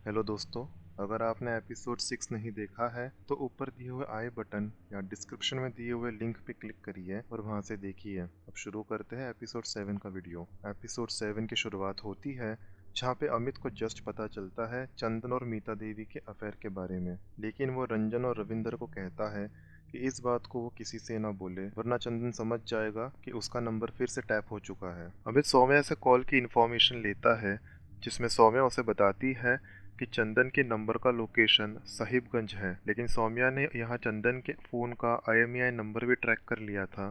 Hello दोस्तों। अगर आपने एपिसोड 6 नहीं देखा है तो ऊपर दिए हुए आई बटन या डिस्क्रिप्शन में दिए हुए लिंक पे क्लिक करिए और वहां से देखिए। अब शुरू करते हैं एपिसोड 7 का वीडियो। एपिसोड 7 की शुरुआत होती है जहाँ पे अमित को जस्ट पता चलता है चंदन और मीता देवी के अफेयर के बारे में, लेकिन वो रंजन और रविंदर को कहता है कि इस बात को वो किसी से ना बोले वरना चंदन समझ जाएगा कि उसका नंबर फिर से टैप हो चुका है। अमित सौम्या से कॉल की इन्फॉर्मेशन लेता है जिसमें सौम्या उसे बताती है कि चंदन के नंबर का लोकेशन साहिबगंज है, लेकिन सौम्या ने यहाँ चंदन के फ़ोन का IMEI नंबर भी ट्रैक कर लिया था,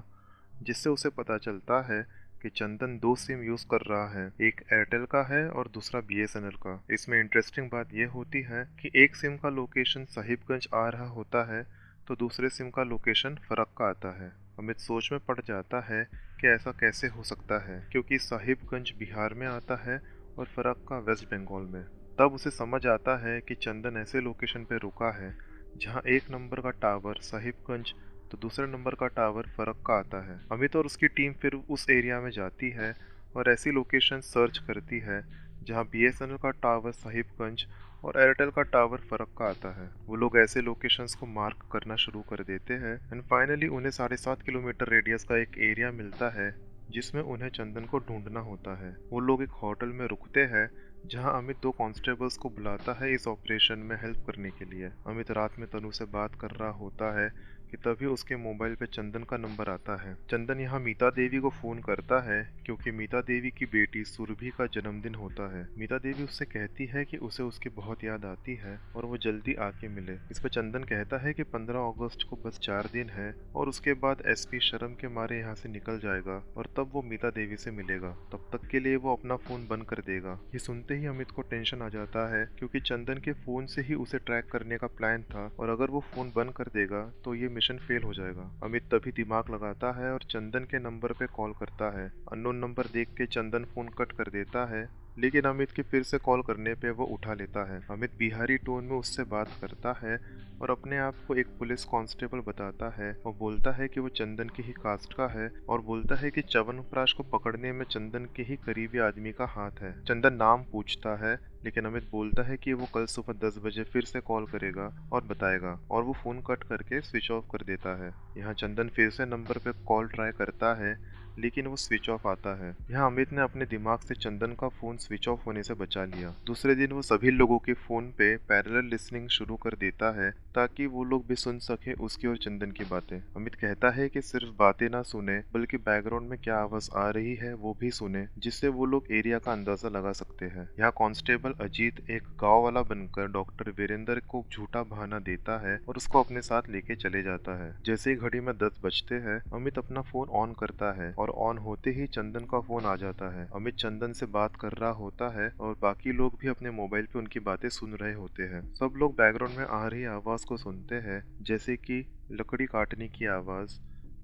जिससे उसे पता चलता है कि चंदन दो सिम यूज़ कर रहा है, एक एयरटेल का है और दूसरा BSNL का। इसमें इंटरेस्टिंग बात यह होती है कि एक सिम का लोकेशन साहिबगंज आ रहा होता है तो दूसरे सिम का लोकेशन फरक्का आता है। अमित सोच में पड़ जाता है कि ऐसा कैसे हो सकता है, क्योंकि साहिबगंज बिहार में आता है और फरक्का वेस्ट बंगाल में। तब उसे समझ आता है कि चंदन ऐसे लोकेशन पे रुका है जहां एक नंबर का टावर साहिबगंज तो दूसरे नंबर का टावर फरक्का आता है। अमित और उसकी टीम फिर उस एरिया में जाती है और ऐसी लोकेशन सर्च करती है जहां BSNL का टावर साहिबगंज और एयरटेल का टावर फरक्का आता है। वो लोग ऐसे लोकेशंस को मार्क करना शुरू कर देते हैं एंड फाइनली उन्हें 7.5 किलोमीटर रेडियस का एक एरिया मिलता है जिसमें उन्हें चंदन को ढूंढना होता है। वो लोग एक होटल में रुकते हैं जहां अमित दो कांस्टेबल्स को बुलाता है इस ऑपरेशन में हेल्प करने के लिए। अमित रात में तनु से बात कर रहा होता है कि तभी उसके मोबाइल पे चंदन का नंबर आता है। चंदन यहाँ मीता देवी को फोन करता है क्योंकि मीता देवी की बेटी सुरभि का जन्मदिन होता है। मीता देवी उससे कहती है कि उसे उसकी बहुत याद आती है और वो जल्दी आके मिले। इस पर चंदन कहता है कि 15 अगस्त को बस 4 दिन है और उसके बाद SP शर्म के मारे यहाँ से निकल जाएगा और तब वो मीता देवी से मिलेगा। तब तक के लिए वो अपना फोन बंद कर देगा। ये सुनते ही अमित को टेंशन आ जाता है क्योंकि चंदन के फोन से ही उसे ट्रैक करने का प्लान था और अगर वो फोन बंद कर देगा तो ये मिशन फेल हो जाएगा। अमित तभी दिमाग लगाता है और चंदन के नंबर पे कॉल करता है। अननोन नंबर देख के चंदन फोन कट कर देता है, लेकिन अमित के फिर से कॉल करने पे वो उठा लेता है। अमित बिहारी टोन में उससे बात करता है और अपने आप को एक पुलिस कांस्टेबल बताता है और बोलता है कि वो चंदन की ही कास्ट का है और बोलता है कि च्यवनप्राश को पकड़ने में चंदन के ही करीबी आदमी का हाथ है। चंदन नाम पूछता है लेकिन अमित बोलता है कि वो कल सुबह 10 बजे फिर से कॉल करेगा और बताएगा, और वो फोन कट करके स्विच ऑफ कर देता है। यहाँ चंदन फिर से नंबर पे कॉल ट्राई करता है लेकिन वो स्विच ऑफ आता है। यहाँ अमित ने अपने दिमाग से चंदन का फोन स्विच ऑफ होने से बचा लिया। दूसरे दिन वो सभी लोगों के फोन पे पैरेलल लिसनिंग शुरू कर देता है ताकि वो लोग भी सुन सके उसकी और चंदन की बातें। अमित कहता है कि सिर्फ बातें ना सुने बल्कि बैकग्राउंड में क्या आवाज आ रही है वो भी सुने, जिससे वो लोग एरिया का अंदाजा लगा सकते हैं। यहाँ कांस्टेबल अजीत एक गांव वाला बनकर डॉक्टर वीरेंद्र को झूठा बहाना देता है और उसको अपने साथ लेके चले जाता है। जैसे ही घड़ी में 10 बजते हैं अमित अपना फोन ऑन करता है और ऑन होते ही चंदन का फोन आ जाता है। अमित चंदन से बात कर रहा होता है और बाकी लोग भी अपने मोबाइल पे उनकी बातें सुन रहे होते हैं। सब लोग बैकग्राउंड में आ रही आवाज को सुनते हैं, जैसे कि लकड़ी काटने की आवाज,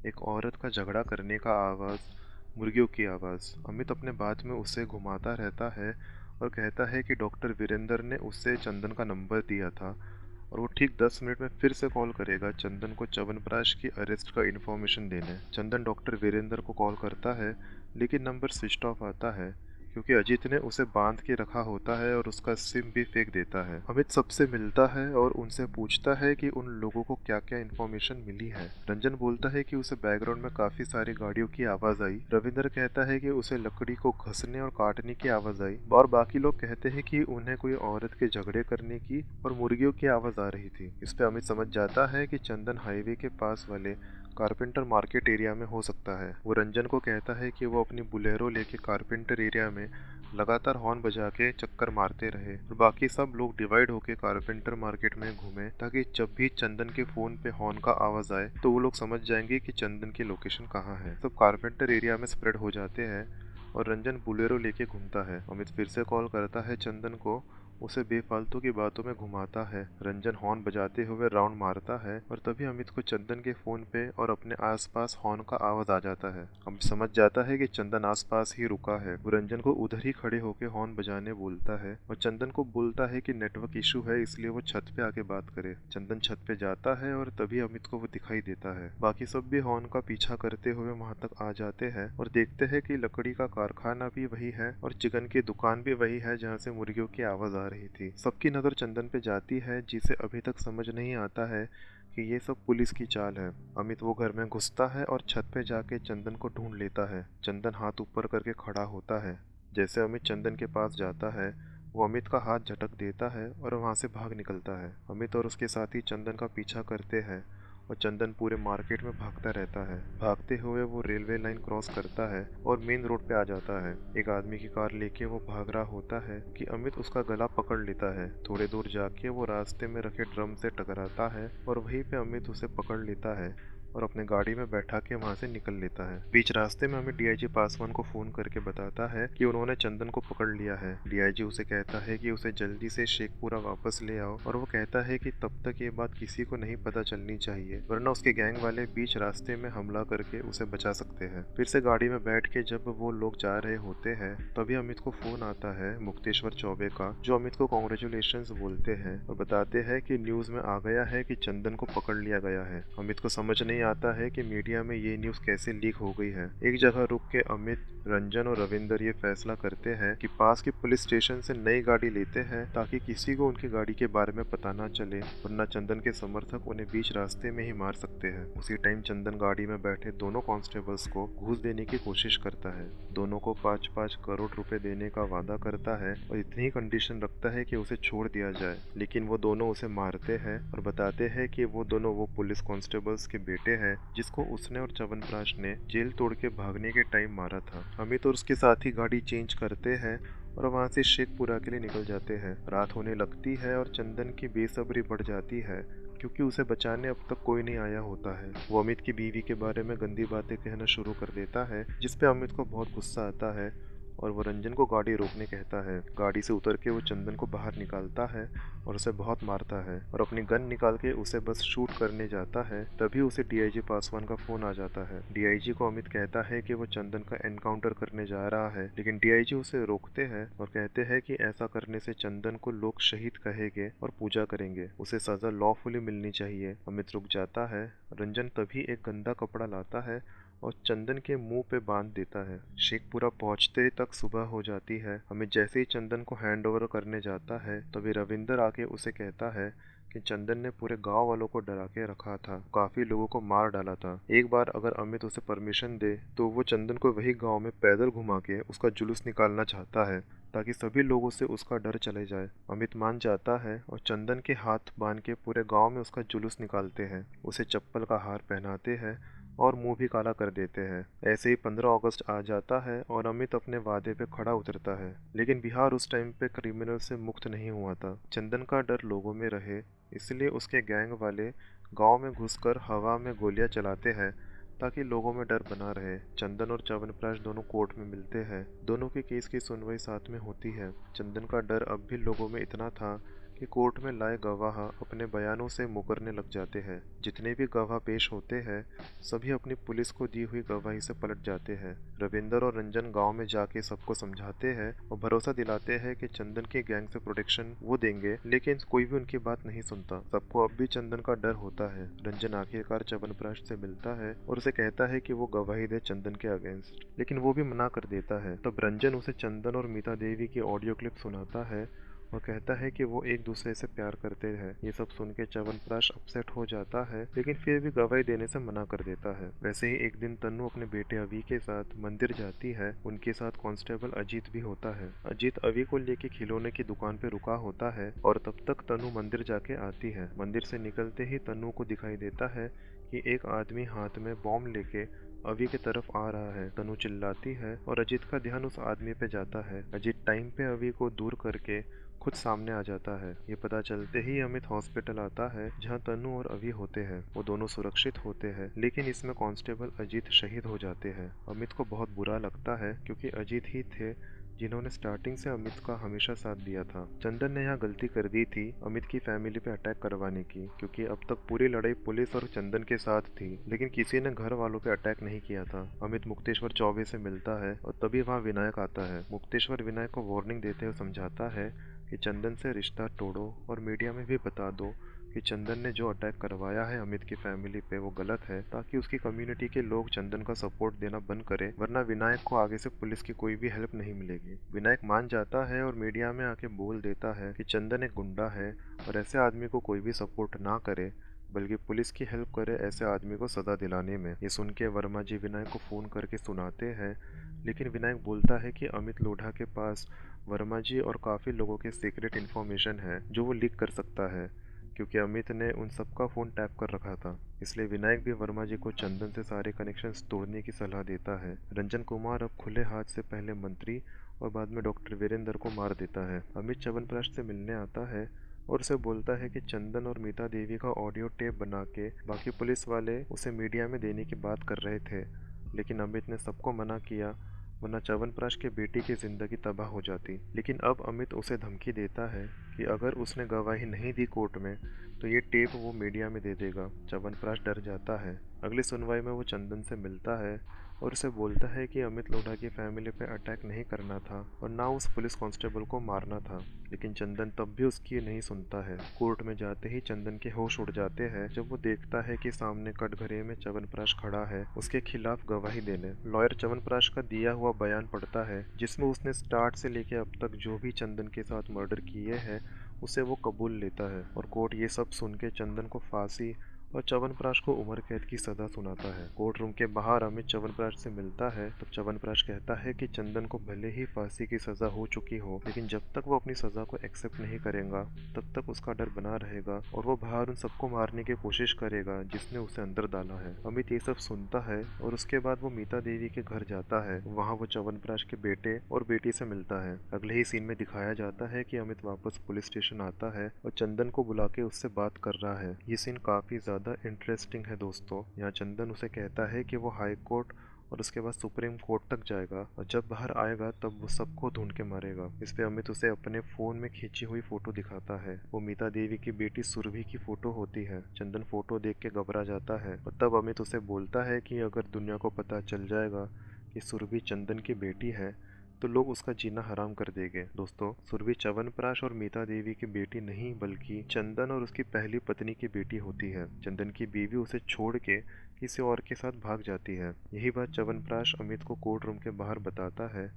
एक औरत का झगड़ा करने का आवाज, मुर्गियों की आवाज। अमित अपने बात में उसे घुमाता रहता है और कहता है कि डॉक्टर वीरेंद्र ने उससे चंदन का नंबर दिया था और वो ठीक 10 मिनट में फिर से कॉल करेगा चंदन को च्यवनप्राश की अरेस्ट का इन्फॉर्मेशन देने। चंदन डॉक्टर वीरेंद्र को कॉल करता है लेकिन नंबर स्विच ऑफ आता है क्योंकि अजीत ने उसे बांध के रखा होता है और उसका सिम भी फेंक देता है। अमित सबसे मिलता है और उनसे पूछता है कि उन लोगों को क्या क्या इन्फॉर्मेशन मिली है। रंजन बोलता है कि उसे बैकग्राउंड में काफी सारी गाड़ियों की आवाज आई। रविंद्र कहता है कि उसे लकड़ी को घसने और काटने की आवाज आई और बाकी लोग कहते हैं कि उन्हें कोई औरत के झगड़े करने की और मुर्गियों की आवाज आ रही थी। इस पे अमित समझ जाता है कि चंदन हाईवे के पास वाले कारपेंटर मार्केट एरिया में हो सकता है। वो रंजन को कहता है कि वो अपनी बुलेरो लेके कारपेंटर एरिया में लगातार हॉर्न बजा के चक्कर मारते रहे और बाकी सब लोग डिवाइड होके कारपेंटर मार्केट में घूमे ताकि जब भी चंदन के फोन पे हॉर्न का आवाज आए तो वो लोग समझ जाएंगे कि चंदन की लोकेशन कहाँ है। सब कारपेंटर एरिया में स्प्रेड हो जाते हैं और रंजन बुलेरो लेके घूमता है। अमित फिर से कॉल करता है चंदन को, उसे बेफालतू की बातों में घुमाता है। रंजन हॉर्न बजाते हुए राउंड मारता है और तभी अमित को चंदन के फोन पे और अपने आसपास हॉर्न का आवाज आ जाता है। अमित समझ जाता है कि चंदन आसपास ही रुका है। वो रंजन को उधर ही खड़े होकर हॉर्न बजाने बोलता है और चंदन को बोलता है कि नेटवर्क इशू है इसलिए वो छत पे आके बात करे। चंदन छत पे जाता है और तभी अमित को वो दिखाई देता है। बाकी सब भी हॉर्न का पीछा करते हुए वहां तक आ जाते हैं और देखते हैं कि लकड़ी का कारखाना भी वही है और चिकन की दुकान भी वही है जहाँ से मुर्गियों की आवाज आ आ रही थी। सबकी नज़र चंदन पे जाती है, जिसे अभी तक समझ नहीं आता है कि ये सब पुलिस की चाल है। अमित वो घर में घुसता है और छत पे जाके चंदन को ढूंढ लेता है। चंदन हाथ ऊपर करके खड़ा होता है। जैसे अमित चंदन के पास जाता है, वो अमित का हाथ झटक देता है और वहां से भाग निकलता है। अमित और उसके साथी चंदन का पीछा करते हैं और चंदन पूरे मार्केट में भागता रहता है। भागते हुए वो रेलवे लाइन क्रॉस करता है और मेन रोड पे आ जाता है। एक आदमी की कार लेके वो भाग रहा होता है कि अमित उसका गला पकड़ लेता है। थोड़े दूर जाके वो रास्ते में रखे ड्रम से टकराता है और वहीं पे अमित उसे पकड़ लेता है और अपने गाड़ी में बैठा के वहां से निकल लेता है। बीच रास्ते में अमित डीआईजी पासवान को फोन करके बताता है कि उन्होंने चंदन को पकड़ लिया है। डीआईजी उसे कहता है कि उसे जल्दी से शेखपुरा वापस ले आओ और वो कहता है कि तब तक ये बात किसी को नहीं पता चलनी चाहिए, वरना उसके गैंग वाले बीच रास्ते में हमला करके उसे बचा सकते हैं। फिर से गाड़ी में बैठ के जब वो लोग जा रहे होते हैं, तभी अमित को फोन आता है मुक्तेश्वर चौबे का, जो अमित को कॉन्ग्रेचुलेशंस बोलते हैं और बताते हैं कि न्यूज में आ गया है कि चंदन को पकड़ लिया गया है। अमित को समझ नहीं आता है कि मीडिया में ये न्यूज कैसे लीक हो गई है। एक जगह रुक के अमित, रंजन और रविंदर ये फैसला करते हैं कि पास के पुलिस स्टेशन से नई गाड़ी लेते हैं ताकि किसी को उनकी गाड़ी के बारे में पता ना चले, वरना चंदन के समर्थक उन्हें बीच रास्ते में ही मार सकते हैं। उसी टाइम चंदन गाड़ी में बैठे दोनों कांस्टेबल्स को घूस देने की कोशिश करता है। दोनों को 5-5 करोड़ रुपए देने का वादा करता है और इतनी कंडीशन रखता है कि उसे छोड़ दिया जाए, लेकिन वो दोनों उसे मारते हैं और बताते हैं कि वो दोनों वो पुलिस कांस्टेबल्स के बेटे हैं जिसको उसने और च्यवनप्राश ने जेल तोड़ के भागने के टाइम मारा था। अमित और उसके साथी गाड़ी चेंज करते हैं और वहां से शेखपुरा के लिए निकल जाते हैं। रात होने लगती है और चंदन की बेसब्री बढ़ जाती है क्योंकि उसे बचाने अब तक कोई नहीं आया होता है। वो अमित की बीवी के बारे में गंदी बातें कहना शुरू कर देता है, जिसपे अमित को बहुत गुस्सा आता है और वो रंजन को गाड़ी रोकने कहता है। गाड़ी से उतर के वो चंदन को बाहर निकालता है और उसे बहुत मारता है और अपनी गन निकाल के उसे बस शूट करने जाता है। तभी उसे डीआईजी पासवान का फोन आ जाता है। डीआईजी को अमित कहता है कि वो चंदन का एनकाउंटर करने जा रहा है, लेकिन डीआईजी उसे रोकते हैं और कहते हैं कि ऐसा करने से चंदन को लोग शहीद कहेंगे और पूजा करेंगे, उसे सजा लॉफुली मिलनी चाहिए। अमित रुक जाता है। रंजन तभी एक गंदा कपड़ा लाता है और चंदन के मुंह पे बांध देता है। शेखपुरा पहुंचते तक सुबह हो जाती है। अमित जैसे ही चंदन को हैंड ओवर करने जाता है, तभी रविंदर आके उसे कहता है कि चंदन ने पूरे गांव वालों को डरा के रखा था, काफी लोगों को मार डाला था। एक बार अगर अमित उसे परमिशन दे तो वो चंदन को वही गांव में पैदल घुमा के उसका जुलूस निकालना चाहता है ताकि सभी लोगों से उसका डर चले जाए। अमित मान जाता है और चंदन के हाथ बांध के पूरे गांव में उसका जुलूस निकालते हैं, उसे चप्पल का हार पहनाते हैं और मुंह भी काला कर देते हैं। ऐसे ही 15 अगस्त आ जाता है और अमित अपने वादे पे खड़ा उतरता है, लेकिन बिहार उस टाइम पे क्रिमिनल से मुक्त नहीं हुआ था। चंदन का डर लोगों में रहे, इसलिए उसके गैंग वाले गांव में घुसकर हवा में गोलियां चलाते हैं ताकि लोगों में डर बना रहे। चंदन और च्यवनप्राश दोनों कोर्ट में मिलते हैं। दोनों के केस की सुनवाई साथ में होती है। चंदन का डर अब भी लोगों में इतना था कि कोर्ट में लाए गवाह अपने बयानों से मुकरने लग जाते हैं। जितने भी गवाह पेश होते हैं, सभी अपनी पुलिस को दी हुई गवाही से पलट जाते हैं। रविंदर और रंजन गांव में जाके सबको समझाते हैं और भरोसा दिलाते हैं कि चंदन के गैंग से प्रोटेक्शन वो देंगे, लेकिन कोई भी उनकी बात नहीं सुनता। सबको अब भी चंदन का डर होता है। रंजन आखिरकार च्यवनप्राश से मिलता है और उसे कहता है कि वो गवाही दे चंदन के अगेंस्ट, लेकिन वो भी मना कर देता है। तब रंजन उसे चंदन और मीता देवी की ऑडियो क्लिप सुनाता है और कहता है कि वो एक दूसरे से प्यार करते हैं। ये सब सुन के च्यवनप्राश अपसेट हो जाता है, लेकिन फिर भी गवाही देने से मना कर देता है। वैसे ही एक दिन तन्नू अपने बेटे अवी के साथ मंदिर जाती है। उनके साथ कांस्टेबल अजीत भी होता है। अजीत अवी को लेके खिलौने की दुकान पे रुका होता है और तब तक तन्नू मंदिर जाके आती है। मंदिर से निकलते ही तन्नू को दिखाई देता है कि एक आदमी हाथ में बॉम्ब लेके अवी की तरफ आ रहा है। तनु चिल्लाती है और अजीत का ध्यान उस आदमी पे जाता है। अजीत टाइम पे अवी को दूर करके खुद सामने आ जाता है। ये पता चलते ही अमित हॉस्पिटल आता है जहां तनु और अवी होते हैं। वो दोनों सुरक्षित होते हैं, लेकिन इसमें कांस्टेबल अजीत शहीद हो जाते हैं। अमित को बहुत बुरा लगता है क्योंकि अजीत ही थे जिन्होंने स्टार्टिंग से अमित का हमेशा साथ दिया था। चंदन ने यहाँ गलती कर दी थी अमित की फैमिली पे अटैक करवाने की, क्योंकि अब तक पूरी लड़ाई पुलिस और चंदन के साथ थी, लेकिन किसी ने घर वालों पे अटैक नहीं किया था। अमित मुक्तेश्वर चौबे से मिलता है और तभी वहाँ विनायक आता है। मुक्तेश्वर विनायक को वार्निंग देते हुए समझाता है कि चंदन से रिश्ता तोड़ो और मीडिया में भी बता दो कि चंदन ने जो अटैक करवाया है अमित की फैमिली पे वो गलत है, ताकि उसकी कम्युनिटी के लोग चंदन का सपोर्ट देना बंद करें, वरना विनायक को आगे से पुलिस की कोई भी हेल्प नहीं मिलेगी। विनायक मान जाता है और मीडिया में आके बोल देता है कि चंदन एक गुंडा है और ऐसे आदमी को कोई भी सपोर्ट ना करे, बल्कि पुलिस की हेल्प करे ऐसे आदमी को सजा दिलाने में। ये सुन के वर्मा जी विनायक को फ़ोन करके सुनाते हैं, लेकिन विनायक बोलता है कि अमित लोढ़ा के पास वर्मा जी और काफ़ी लोगों के सीक्रेट इन्फॉर्मेशन है जो वो लीक कर सकता है, क्योंकि अमित ने उन सबका फ़ोन टैप कर रखा था। इसलिए विनायक भी वर्मा जी को चंदन से सारे कनेक्शंस तोड़ने की सलाह देता है। रंजन कुमार अब खुले हाथ से पहले मंत्री और बाद में डॉक्टर वीरेंद्र को मार देता है। अमित च्यवनप्राश से मिलने आता है और उसे बोलता है कि चंदन और मीता देवी का ऑडियो टेप बना के बाकी पुलिस वाले उसे मीडिया में देने की बात कर रहे थे, लेकिन अमित ने सबको मना किया, वरना च्यवनप्राश के बेटी की जिंदगी तबाह हो जाती। लेकिन अब अमित उसे धमकी देता है कि अगर उसने गवाही नहीं दी कोर्ट में तो ये टेप वो मीडिया में दे देगा। च्यवनप्राश डर जाता है। अगली सुनवाई में वो चंदन से मिलता है और उसे बोलता है कि अमित लोढ़ा की फैमिली पे अटैक नहीं करना था और ना उस पुलिस कांस्टेबल को मारना था, लेकिन चंदन तब भी उसकी नहीं सुनता है। कोर्ट में जाते ही चंदन के होश उड़ जाते हैं जब वो देखता है कि सामने कटघरे में च्यवनप्राश खड़ा है उसके खिलाफ गवाही देने। लॉयर च्यवनप्राश का दिया हुआ बयान पढ़ता है जिसमें उसने स्टार्ट से लेकर अब तक जो भी चंदन के साथ मर्डर किए हैं उसे वो कबूल लेता है, और कोर्ट ये सब सुन के चंदन को फांसी और च्यवनप्राश को उम्र कैद की सजा सुनाता है। कोर्ट रूम के बाहर अमित च्यवनप्राश से मिलता है तब च्यवनप्राश कहता है कि चंदन को भले ही फांसी की सजा हो चुकी हो, लेकिन जब तक वो अपनी सजा को एक्सेप्ट नहीं करेगा तब तक उसका डर बना रहेगा और वो बाहर उन सबको मारने की कोशिश करेगा जिसने उसे अंदर डाला है। अमित ये सब सुनता है और उसके बाद वो मीता देवी के घर जाता है। वहाँ वो च्यवनप्राश के बेटे और बेटी से मिलता है। अगले ही सीन में दिखाया जाता है कि अमित वापस पुलिस स्टेशन आता है और चंदन को बुला के उससे बात कर रहा है। ये सीन काफी ज्यादा इंटरेस्टिंग है दोस्तों। यहाँ चंदन उसे कहता है कि वो हाई कोर्ट और उसके बाद सुप्रीम कोर्ट तक जाएगा और जब बाहर आएगा तब वो सबको ढूंढ के मारेगा। इस पे अमित उसे अपने फोन में खींची हुई फोटो दिखाता है। वो मीता देवी की बेटी सुरभि की फोटो होती है। चंदन फोटो देख के घबरा जाता है और तब अमित उसे बोलता है कि अगर दुनिया को पता चल जाएगा कि सुरभि चंदन की बेटी है तो लोग उसका जीना हराम कर देंगे। दोस्तों, सुरभि च्यवनप्राश और मीता देवी की बेटी नहीं बल्कि चंदन और उसकी पहली पत्नी की बेटी होती है। चंदन की बीवी उसे छोड़ के किसी और के साथ भाग जाती है। यही बात च्यवनप्राश अमित को कोर्ट रूम के बाहर बताता है,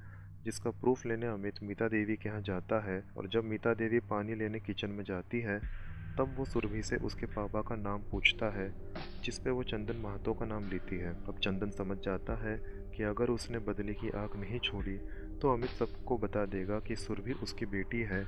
जिसका प्रूफ लेने अमित मीता देवी के यहाँ जाता है। और जब मीता देवी पानी लेने किचन में जाती है तब वो सुरभि से उसके पापा का नाम पूछता है, जिस पे वो चंदन महतो का नाम लेती है। अब चंदन समझ जाता है कि अगर उसने बदले की आग नहीं छोड़ी तो अमित सबको बता देगा कि सुरभि उसकी बेटी है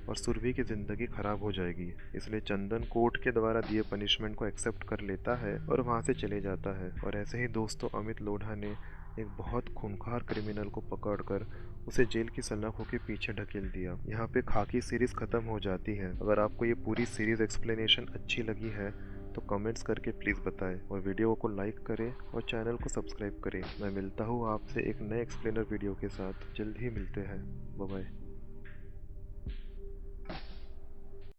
और सुरभि की ज़िंदगी खराब हो जाएगी। इसलिए चंदन कोर्ट के द्वारा दिए पनिशमेंट को एक्सेप्ट कर लेता है और वहाँ से चले जाता है। और ऐसे ही दोस्तों अमित लोढ़ा ने एक बहुत खूंखार क्रिमिनल को पकड़कर उसे जेल की सलाखों के पीछे ढकेल दिया। यहाँ पे खाकी सीरीज खत्म हो जाती है। अगर आपको ये पूरी सीरीज एक्सप्लेनेशन अच्छी लगी है तो कमेंट्स करके प्लीज़ बताएं और वीडियो को लाइक करें और चैनल को सब्सक्राइब करें। मैं मिलता हूँ आपसे एक नए एक्सप्लेनर वीडियो के साथ। जल्द ही मिलते हैं। Bye bye.